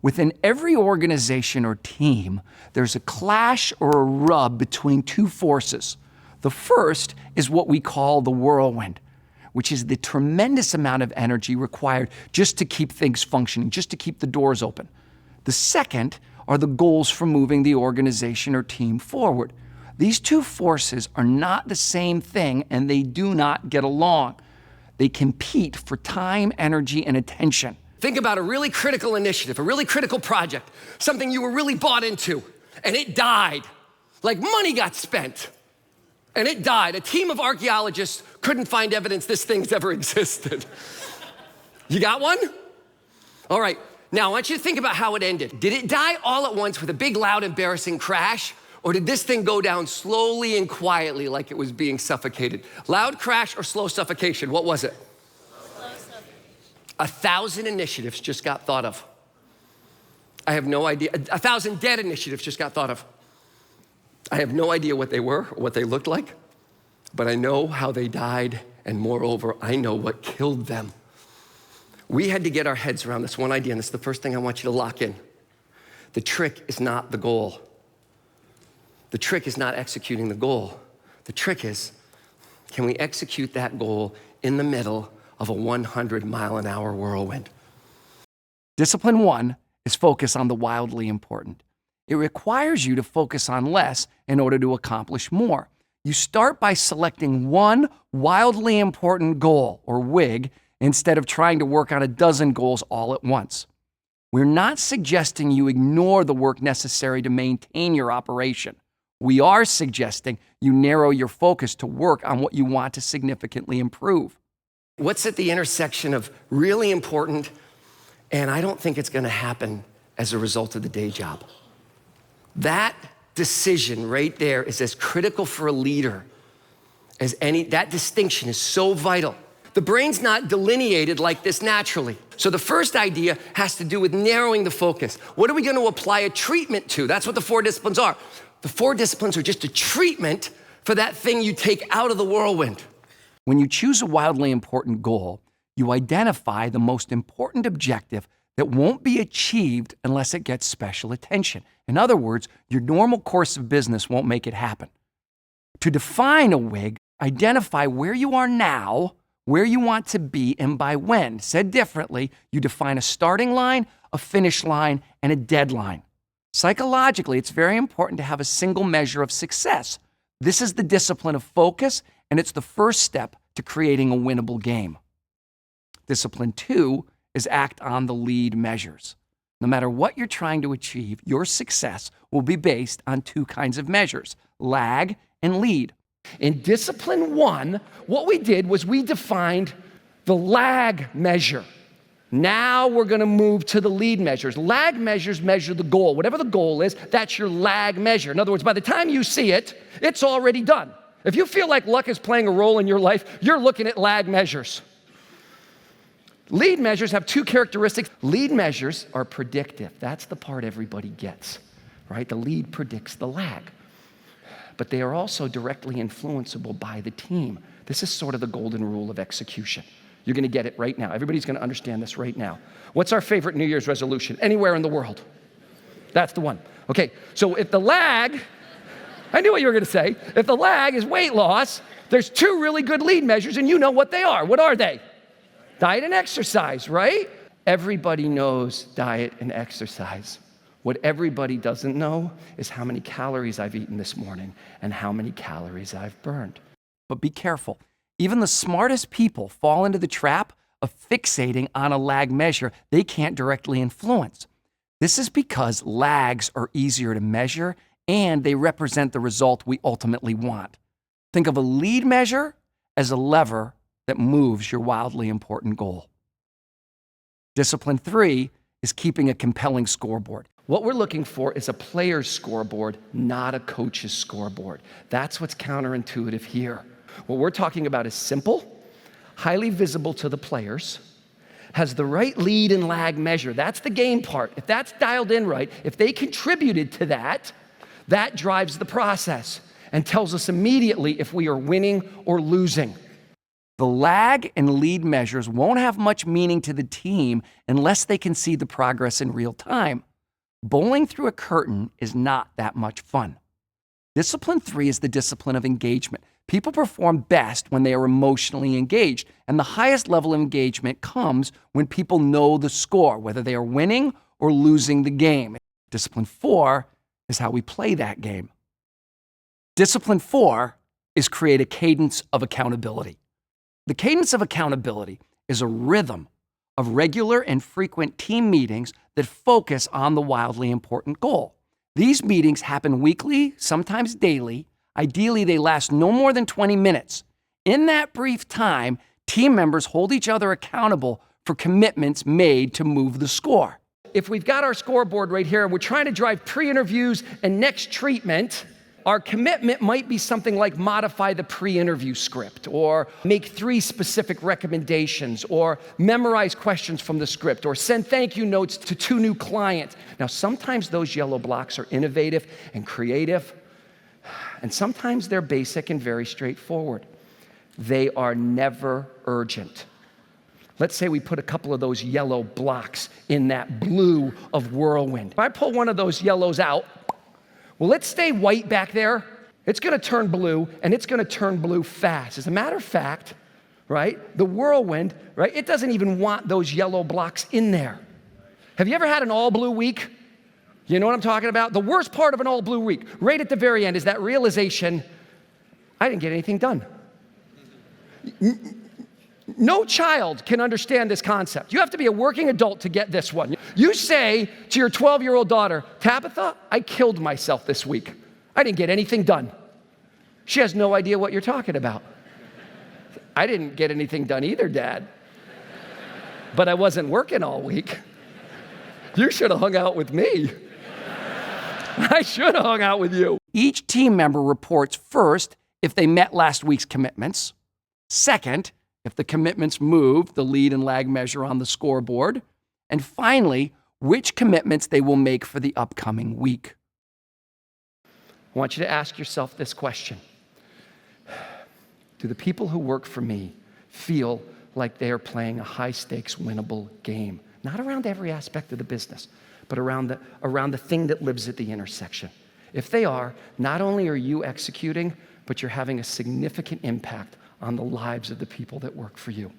Within every organization or team, there's a clash or a rub between two forces. The first is what we call the whirlwind, which is the tremendous amount of energy required just to keep things functioning, just to keep the doors open. The second are the goals for moving the organization or team forward. These two forces are not the same thing, and they do not get along. They compete for time, energy, and attention. Think about a really critical initiative, a really critical project, something you were really bought into, and it died. Like money got spent, and it died. A team of archaeologists couldn't find evidence this thing's ever existed. You got one? All right, now I want you to think about how it ended. Did it die all at once with a big, loud, embarrassing crash? Or did this thing go down slowly and quietly like it was being suffocated? Loud crash or slow suffocation? What was it? 1,000 initiatives just got thought of. I have no idea. 1,000 dead initiatives just got thought of. I have no idea what they were or what they looked like, but I know how they died, and moreover, I know what killed them. We had to get our heads around this one idea, and this is the first thing I want you to lock in. The trick is not the goal. The trick is not executing the goal. The trick is, can we execute that goal in the middle of a 100-mile-an-hour whirlwind? Discipline 1 is focus on the wildly important. It requires you to focus on less in order to accomplish more. You start by selecting one wildly important goal, or WIG, instead of trying to work on a dozen goals all at once. We're not suggesting you ignore the work necessary to maintain your operation. We are suggesting you narrow your focus to work on what you want to significantly improve. What's at the intersection of really important, and I don't think it's going to happen as a result of the day job? That decision right there is as critical for a leader as any. That distinction is so vital. The brain's not delineated like this naturally. So the first idea has to do with narrowing the focus. What are we going to apply a treatment to? That's what the 4 disciplines are. The 4 disciplines are just a treatment for that thing you take out of the whirlwind. When you choose a wildly important goal, you identify the most important objective that won't be achieved unless it gets special attention. In other words, your normal course of business won't make it happen. To define a WIG, identify where you are now, where you want to be, and by when. Said differently, you define a starting line, a finish line, and a deadline. Psychologically, it's very important to have a single measure of success. This is the discipline of focus, and it's the first step to creating a winnable game. Discipline 2 is act on the lead measures. No matter what you're trying to achieve, your success will be based on 2 kinds of measures, lag and lead. In discipline 1, what we did was we defined the lag measure. Now we're going to move to the lead measures. Lag measures measure the goal. Whatever the goal is, that's your lag measure. In other words, by the time you see it, it's already done. If you feel like luck is playing a role in your life, you're looking at lag measures. Lead measures have 2 characteristics. Lead measures are predictive. That's the part everybody gets, right? The lead predicts the lag. But they are also directly influenceable by the team. This is sort of the golden rule of execution. You're going to get it right now. Everybody's going to understand this right now. What's our favorite New Year's resolution anywhere in the world? That's the one. Okay, so if the lag, I knew what you were going to say. If the lag is weight loss, there's 2 really good lead measures, and you know what they are. What are they? Diet and exercise, right? Everybody knows diet and exercise. What everybody doesn't know is how many calories I've eaten this morning and how many calories I've burned. But be careful. Even the smartest people fall into the trap of fixating on a lag measure they can't directly influence. This is because lags are easier to measure and they represent the result we ultimately want. Think of a lead measure as a lever that moves your wildly important goal. Discipline 3 is keeping a compelling scoreboard. What we're looking for is a player's scoreboard, not a coach's scoreboard. That's what's counterintuitive here. What we're talking about is simple, highly visible to the players, has the right lead and lag measure. That's the game part. If that's dialed in right, if they contributed to that, that drives the process and tells us immediately if we are winning or losing. The lag and lead measures won't have much meaning to the team unless they can see the progress in real time. Bowling through a curtain is not that much fun. Discipline 3 is the discipline of engagement. People perform best when they are emotionally engaged, and the highest level of engagement comes when people know the score, whether they are winning or losing the game. Discipline 4 is how we play that game. Discipline 4 is create a cadence of accountability. The cadence of accountability is a rhythm of regular and frequent team meetings that focus on the wildly important goal. These meetings happen weekly, sometimes daily. Ideally, they last no more than 20 minutes. In that brief time, team members hold each other accountable for commitments made to move the score. If we've got our scoreboard right here and we're trying to drive pre-interviews and next treatment, our commitment might be something like modify the pre-interview script, or make 3 specific recommendations, or memorize questions from the script, or send thank you notes to 2 new clients. Now, sometimes those yellow blocks are innovative and creative, and sometimes they're basic and very straightforward. They are never urgent. Let's say we put a couple of those yellow blocks in that blue of whirlwind. If I pull one of those yellows out, will it stay white back there? It's gonna turn blue, and it's gonna turn blue fast. As a matter of fact, right, the whirlwind, right, it doesn't even want those yellow blocks in there. Have you ever had an all blue week? You know what I'm talking about? The worst part of an all blue week, right at the very end, is that realization, I didn't get anything done. No child can understand this concept. You have to be a working adult to get this one. You say to your 12-year-old daughter, Tabitha, I killed myself this week. I didn't get anything done. She has no idea what you're talking about. I didn't get anything done either, Dad. But I wasn't working all week. You should have hung out with me. I should have hung out with you. Each team member reports first if they met last week's commitments. Second, if the commitments moved the lead and lag measure on the scoreboard. And finally, which commitments they will make for the upcoming week. I want you to ask yourself this question. Do the people who work for me feel like they are playing a high-stakes, winnable game? Not around every aspect of the business, but around the thing that lives at the intersection. If they are, not only are you executing, but you're having a significant impact on the lives of the people that work for you.